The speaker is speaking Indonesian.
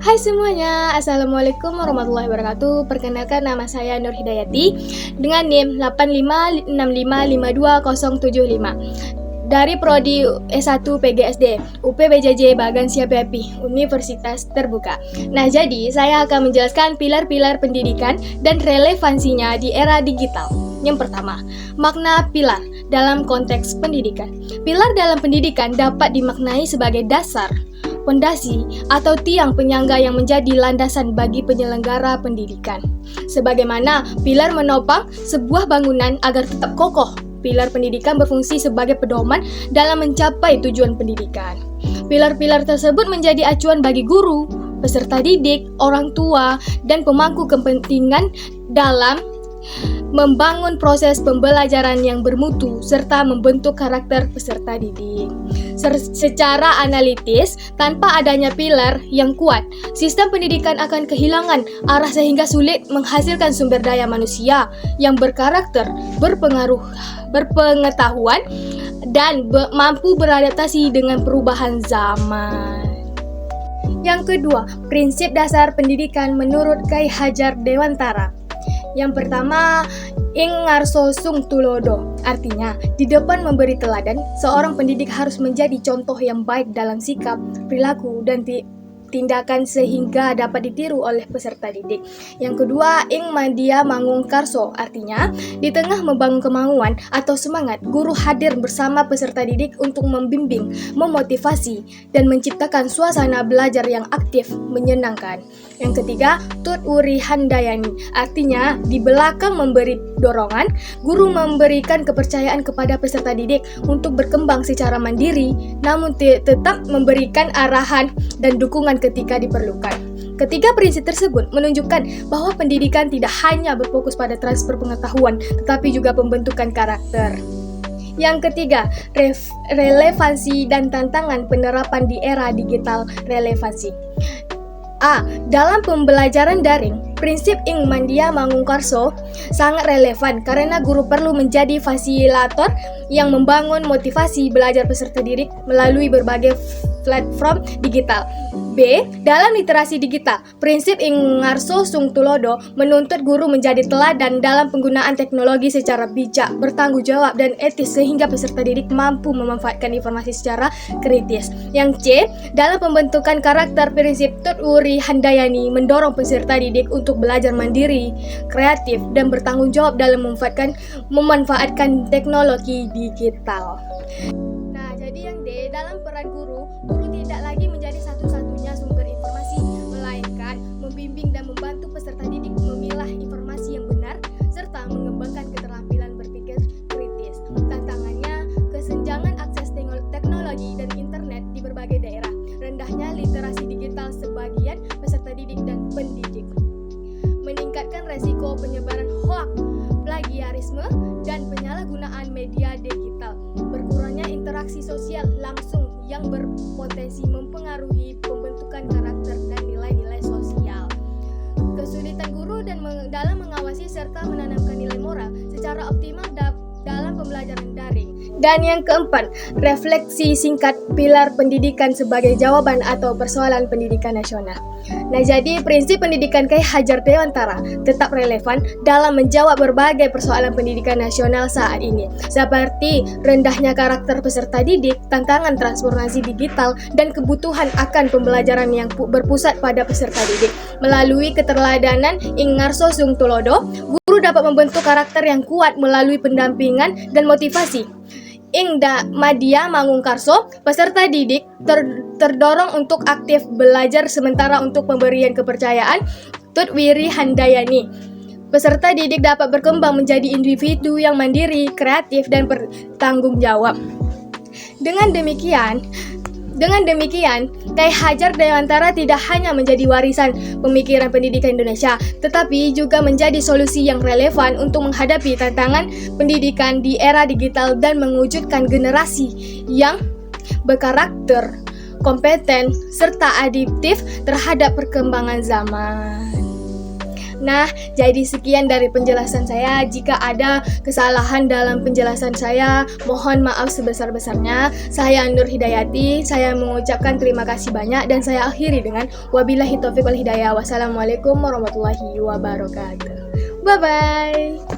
Hai semuanya, Assalamualaikum warahmatullahi wabarakatuh. Perkenalkan, nama saya Nur Hidayati dengan NIM 8565525075 dari Prodi S1 PGSD UPBJJ Bagan Siap Yapi, Universitas Terbuka. Nah, jadi saya akan menjelaskan pilar-pilar pendidikan dan relevansinya di era digital. Yang pertama, makna pilar dalam konteks pendidikan. Pilar dalam pendidikan dapat dimaknai sebagai dasar, pondasi, atau tiang penyangga yang menjadi landasan bagi penyelenggara pendidikan. Sebagaimana pilar menopang sebuah bangunan agar tetap kokoh, pilar pendidikan berfungsi sebagai pedoman dalam mencapai tujuan pendidikan. Pilar-pilar tersebut menjadi acuan bagi guru, peserta didik, orang tua, dan pemangku kepentingan dalam membangun proses pembelajaran yang bermutu serta membentuk karakter peserta didik. Secara analitis, tanpa adanya pilar yang kuat, sistem pendidikan akan kehilangan arah sehingga sulit menghasilkan sumber daya manusia yang berkarakter, berpengetahuan, dan mampu beradaptasi dengan perubahan zaman. Yang kedua, prinsip dasar pendidikan menurut Kyai Hajar Dewantara. Yang pertama, Ing ngarso sung tulodo, artinya di depan memberi teladan, seorang pendidik harus menjadi contoh yang baik dalam sikap, perilaku, dan tindakan sehingga dapat ditiru oleh peserta didik. Yang kedua, Ing madia mangung karso, artinya di tengah membangun kemauan atau semangat, guru hadir bersama peserta didik untuk membimbing, memotivasi, dan menciptakan suasana belajar yang aktif, menyenangkan. Yang ketiga, Tut Uri Handayani, artinya di belakang memberi dorongan, guru memberikan kepercayaan kepada peserta didik untuk berkembang secara mandiri, namun tetap memberikan arahan dan dukungan ketika diperlukan. Ketiga prinsip tersebut menunjukkan bahwa pendidikan tidak hanya berfokus pada transfer pengetahuan, tetapi juga pembentukan karakter. Yang ketiga, relevansi dan tantangan penerapan di era digital. Relevansi dalam pembelajaran daring, prinsip Ing Mandia Mangungkarso sangat relevan karena guru perlu menjadi fasilitator yang membangun motivasi belajar peserta didik melalui berbagai platform digital. B. Dalam literasi digital, prinsip Ing Ngarso Sung Tulodo menuntut guru menjadi teladan dalam penggunaan teknologi secara bijak, bertanggung jawab, dan etis sehingga peserta didik mampu memanfaatkan informasi secara kritis. Yang C. Dalam pembentukan karakter, prinsip Tut Uri Handayani mendorong peserta didik untuk belajar mandiri, kreatif, dan bertanggung jawab dalam memanfaatkan teknologi digital. Nah, jadi yang D, dalam peran guru tidak lagi menjadi satu-satunya sumber informasi, melainkan membimbing dan membantu peserta didik memilah informasi yang benar, serta mengembangkan keterampilan berpikir kritis. Tantangannya, kesenjangan akses teknologi dan internet di berbagai daerah, rendahnya literasi digital sebagian peserta didik dan pendidik, meningkatkan resiko penyebaran hoaks, plagiarisme, dan penyalahgunaan media digital, berkurangnya interaksi sosial langsung yang berpotensi mempengaruhi pembentukan karakter dan nilai-nilai sosial, kesulitan guru dalam mengawasi serta menanamkan nilai moral secara optimal dalam pembelajaran daring. Dan yang keempat, refleksi singkat pilar pendidikan sebagai jawaban atau persoalan pendidikan nasional. Nah, jadi prinsip pendidikan Kyai Hajar Dewantara tetap relevan dalam menjawab berbagai persoalan pendidikan nasional saat ini, seperti rendahnya karakter peserta didik, tantangan transformasi digital, dan kebutuhan akan pembelajaran yang berpusat pada peserta didik. Melalui keteladanan Ing Ngarso Sung Tulodo, guru dapat membentuk karakter yang kuat melalui pendampingan dan motivasi. Ing Madia Mangungkarso, peserta didik terdorong untuk aktif belajar, sementara untuk pemberian kepercayaan Tut Wiri Handayani, peserta didik dapat berkembang menjadi individu yang mandiri, kreatif, dan bertanggung jawab. Dengan demikian, Kyai Hajar Dewantara tidak hanya menjadi warisan pemikiran pendidikan Indonesia, tetapi juga menjadi solusi yang relevan untuk menghadapi tantangan pendidikan di era digital dan mewujudkan generasi yang berkarakter, kompeten, serta adaptif terhadap perkembangan zaman. Nah, jadi sekian dari penjelasan saya. Jika ada kesalahan dalam penjelasan saya, mohon maaf sebesar-besarnya. Saya Nur Hidayati, saya mengucapkan terima kasih banyak dan saya akhiri dengan wabillahi taufiq wal hidayah. Wassalamualaikum warahmatullahi wabarakatuh. Bye-bye.